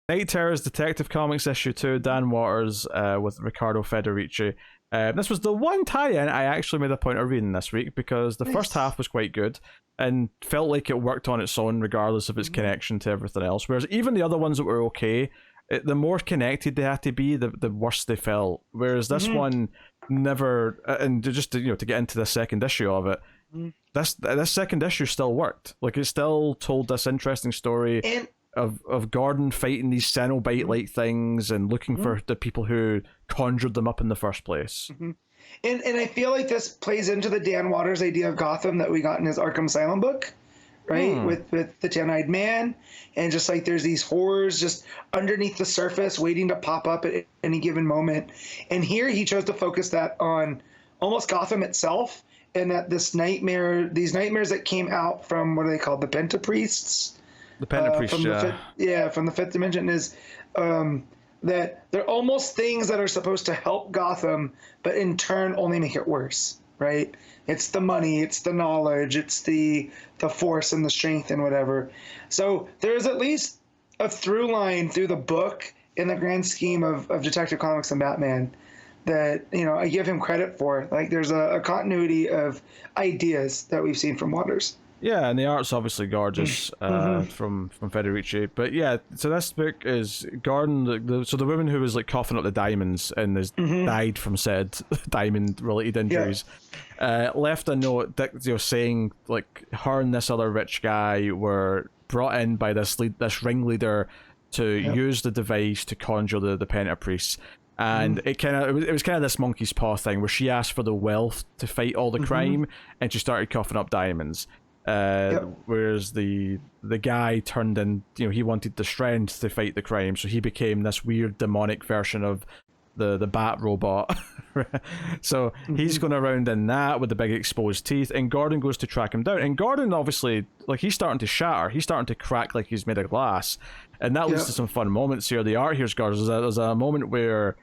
Night Terrors Detective Comics issue 2, Dan Waters with Riccardo Federici. This was the one tie-in I actually made a point of reading this week because the first half was quite good and felt like it worked on its own regardless of its connection to everything else. Whereas even the other ones that were okay, the more connected they had to be, the worse they felt. Whereas this one never, and just to, to get into the second issue of it, this second issue still worked. Like, it still told this interesting story. Of Gordon fighting these Cenobite-like things and looking for the people who conjured them up in the first place. And I feel like this plays into the Dan Waters idea of Gotham that we got in his Arkham Asylum book, right? With the Ten-Eyed Man, and just like there's these horrors just underneath the surface waiting to pop up at any given moment. And here he chose to focus that on almost Gotham itself, and that these nightmares that came out from, what are they called, the Pentapriests? The Pentapriest, from the fifth dimension, is that they're almost things that are supposed to help Gotham, but in turn only make it worse, right? It's the money, it's the knowledge, it's the force and the strength and whatever. So there's at least a through line through the book in the grand scheme of Detective Comics and Batman that, I give him credit for. Like, there's a continuity of ideas that we've seen from Waters. Yeah, and the art's obviously gorgeous from Federici. But yeah, so this book is Gordon, so the woman who was like coughing up the diamonds and has died from said diamond-related injuries, left a note that, saying like her and this other rich guy were brought in by this ringleader to use the device to conjure the Pentapriests. And it was kind of this monkey's paw thing where she asked for the wealth to fight all the crime, and she started coughing up diamonds. Whereas the guy turned in, he wanted the strength to fight the crime, so he became this weird demonic version of the bat robot. So he's going around in that with the big exposed teeth, and Gordon goes to track him down. And Gordon, obviously, like, he's starting to shatter, he's starting to crack like he's made of glass, and that leads to some fun moments here. The art here's gorgeous. There's a moment where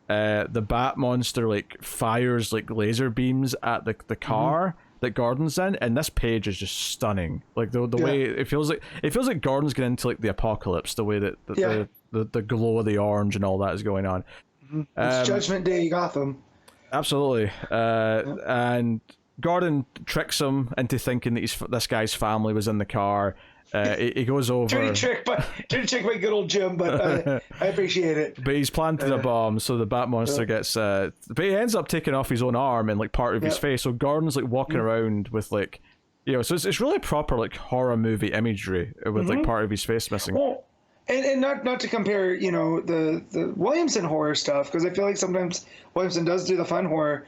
the bat monster like fires like laser beams at the car that Gordon's in, and this page is just stunning. Like the way it feels like Gordon's getting into like the apocalypse, the way that the glow of the orange and all that is going on. It's Judgment Day Gotham. Absolutely. And Gordon tricks him into thinking that this guy's family was in the car. He goes over. Dirty trick by good old Jim, but I appreciate it. But he's planted a bomb, so the Bat Monster gets. But he ends up taking off his own arm and like part of his face. So Gordon's like walking around with like, so it's really proper like horror movie imagery with like part of his face missing. Well, and not to compare, the Williamson horror stuff, because I feel like sometimes Williamson does do the fun horror.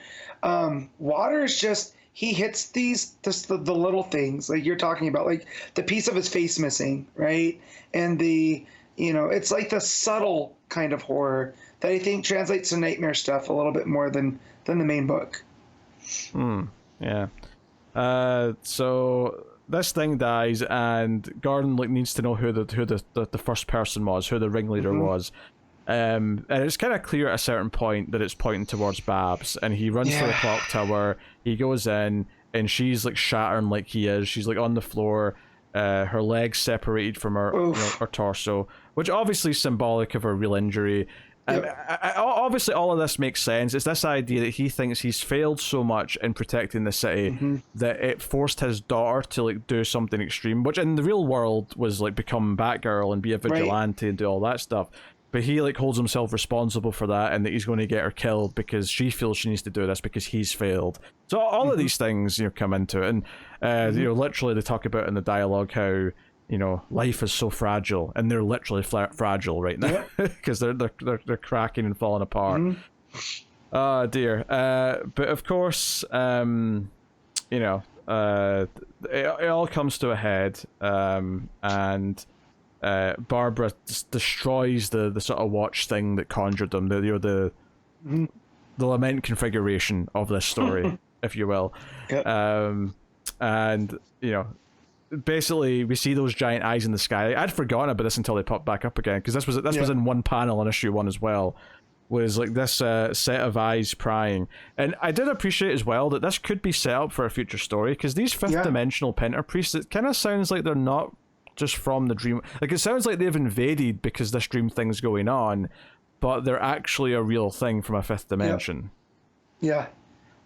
Waters just. He hits the little things like you're talking about, like the piece of his face missing, right? And it's like the subtle kind of horror that I think translates to nightmare stuff a little bit more than the main book. Yeah. So this thing dies, and Gordon like needs to know who the first person was, who the ringleader was. And it's kind of clear at a certain point that it's pointing towards Babs, and he runs to the clock tower. He goes in, and she's like shattering like he is. She's like on the floor, her legs separated from her her torso, which obviously is symbolic of her real injury. Obviously, all of this makes sense. It's this idea that he thinks he's failed so much in protecting the city that it forced his daughter to like do something extreme, which in the real world was like become Batgirl and be a vigilante and do all that stuff. But he like holds himself responsible for that, and that he's going to get her killed because she feels she needs to do this because he's failed. So all of these things come into it, and literally they talk about in the dialogue how life is so fragile, and they're literally fragile right now because they're cracking and falling apart. Oh dear. But of course, it all comes to a head, and. Barbara destroys the sort of watch thing that conjured them, the lament configuration of this story, if you will. And basically we see those giant eyes in the sky. I'd forgotten about this until they popped back up again, because this was in one panel in issue 1 as well, was like this set of eyes prying. And I did appreciate as well that this could be set up for a future story, because these fifth dimensional Pentapriests, it kind of sounds like they're not just from the dream. Like, it sounds like they've invaded because this dream thing's going on, but they're actually a real thing from a fifth dimension. Yeah.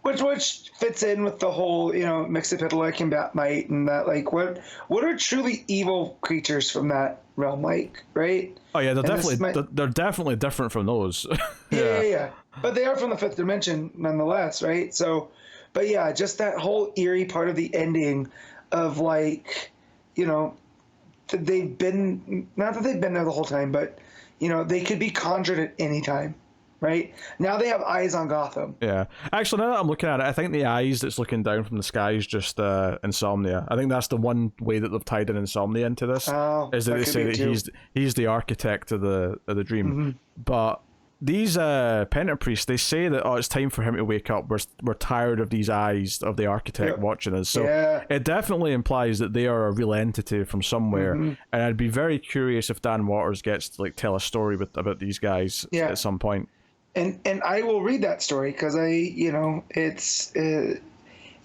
Which fits in with the whole, Mixapitalic and Batmite, and that, like, what are truly evil creatures from that realm like, right? Oh yeah, they're definitely different from those. Yeah. But they are from the fifth dimension nonetheless, right? So, but yeah, just that whole eerie part of the ending of, like, they've been, not that they've been there the whole time, but they could be conjured at any time. Right? Now they have eyes on Gotham. Yeah. Actually, now that I'm looking at it, I think the eyes that's looking down from the sky is just Insomnia. I think that's the one way that they've tied in Insomnia into this. Oh, is that they say that he's the architect of the dream. Mm-hmm. But these Pentapriests, they say that, it's time for him to wake up. We're tired of these eyes of the architect watching us. So it definitely implies that they are a real entity from somewhere. Mm-hmm. And I'd be very curious if Dan Waters gets to, like, tell a story about these guys at some point. And I will read that story because it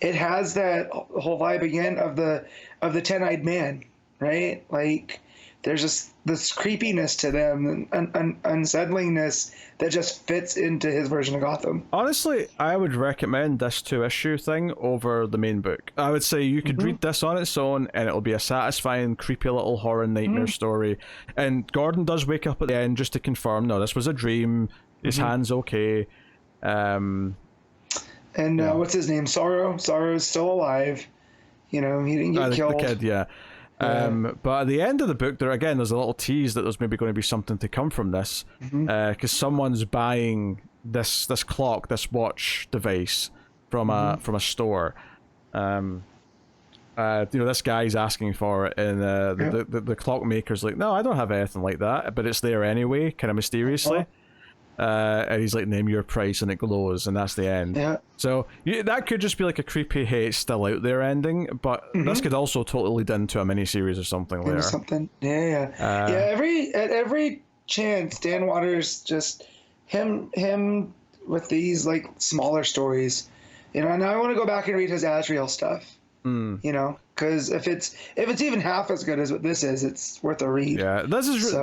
has that whole vibe again of the 10-eyed man, right? Like, there's just this creepiness to them and unsettlingness that just fits into his version of Gotham. Honestly, I would recommend this 2-issue thing over the main book. I would say you could read this on its own and it'll be a satisfying, creepy little horror nightmare story. And Gordon does wake up at the end just to confirm, no, this was a dream. His hand's okay. And what's his name? Sorrow. Sorrow's still alive. He didn't get killed. The kid, yeah. But at the end of the book, there's a little tease that there's maybe going to be something to come from this, because someone's buying this clock, this watch device from a store. This guy's asking for it, and the clockmaker's like, no, I don't have anything like that, but it's there anyway, kind of mysteriously. And he's like, name your price, and it glows, and that's the end. Yeah. So that could just be like a creepy, hey, it's still out there ending, but this could also totally lead into a miniseries or something later. Something. Yeah. At every chance, Dan Waters, just him with these, like, smaller stories. And I want to go back and read his Azrael stuff. Because if it's even half as good as what this is, it's worth a read. Yeah, this is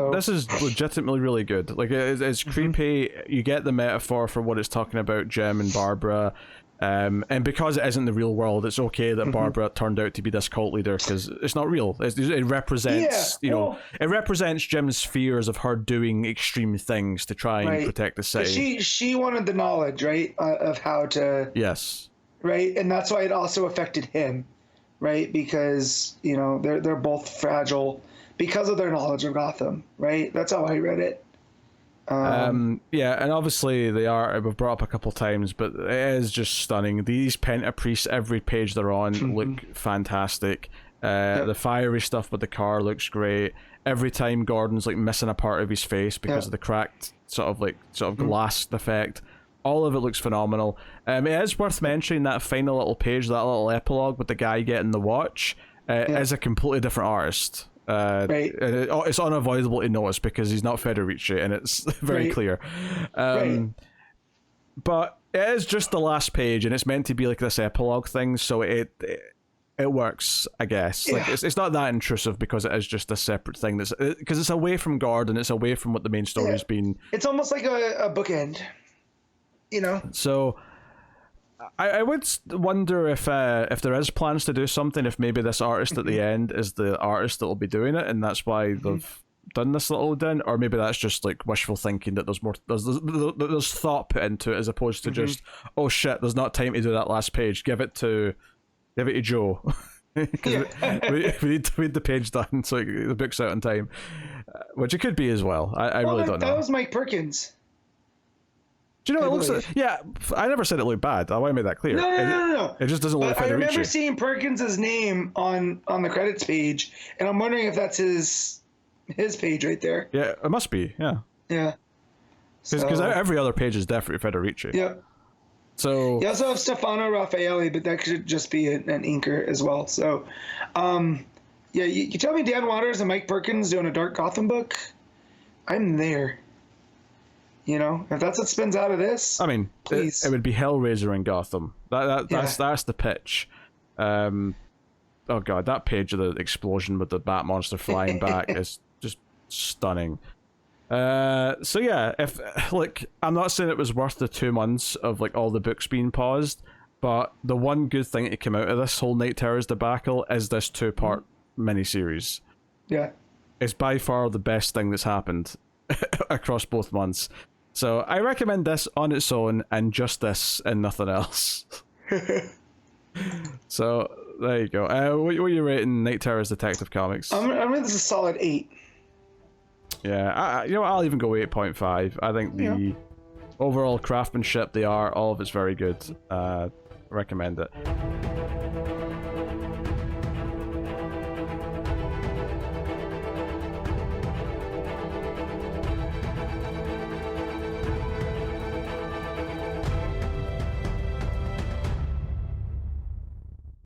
legitimately really good. Like, it's creepy. You get the metaphor for what it's talking about, Jim and Barbara, and because it isn't the real world, it's okay that Barbara turned out to be this cult leader, because it's not real. It represents, it represents Jim's fears of her doing extreme things to try and protect the city. She wanted the knowledge, right, of how to. Yes. Right, and that's why it also affected him, right? Because they're both fragile because of their knowledge of Gotham, right? That's how I read it. And obviously the art we've brought up a couple times, but it is just stunning. These Pentapriests, every page they're on, look fantastic. The fiery stuff with the car looks great. Every time Gordon's like missing a part of his face because of the cracked sort of glass effect. All of it looks phenomenal. It is worth mentioning that final little page, that little epilogue with the guy getting the watch, is a completely different artist. Right. And it's unavoidable to notice because he's not Federici, and it's very clear. But it is just the last page, and it's meant to be like this epilogue thing, so it works, I guess. Like, it's not that intrusive because it is just a separate thing. Because it's away from Gordon, it's away from what the main story's been. It's almost like a bookend. So I would wonder if there is plans to do something, if maybe this artist at the end is the artist that will be doing it, and that's why they've done this little din, or maybe that's just like wishful thinking, that there's thought put into it, as opposed to just, oh shit, there's not time to do that last page, give it to Joe. Because we need to read the page done so the book's out in time, which it could be as well. I really don't know. That was Mike Perkins. Do you know what it looks like? Yeah, I never said it looked bad. I want to make that clear. No. It just doesn't look like Federici. I remember seeing Perkins' name on the credits page, and I'm wondering if that's his page right there. Yeah, it must be. Yeah. Yeah. Because every other page is definitely Federici. Yeah. So. You also have Stefano Raffaelli, but that could just be an inker as well. So, you tell me Dan Waters and Mike Perkins doing a Dark Gotham book, I'm there. If that's what spins out of this, I mean, please. It would be Hellraiser in Gotham. That's the pitch. oh god, that page of the explosion with the bat monster flying back is just stunning. So yeah, if like I'm not saying it was worth the 2 months of like all the books being paused, but the one good thing to come out of this whole Night Terrors debacle is this 2-part miniseries. Yeah. It's by far the best thing that's happened across both months. So I recommend this on its own and just this and nothing else. So there you go. What are you rating Night Terrors Detective Comics? I'm rating this a solid 8. Yeah, you know, I'll even go 8.5. I think the overall craftsmanship, the art, all of it's very good. Recommend it.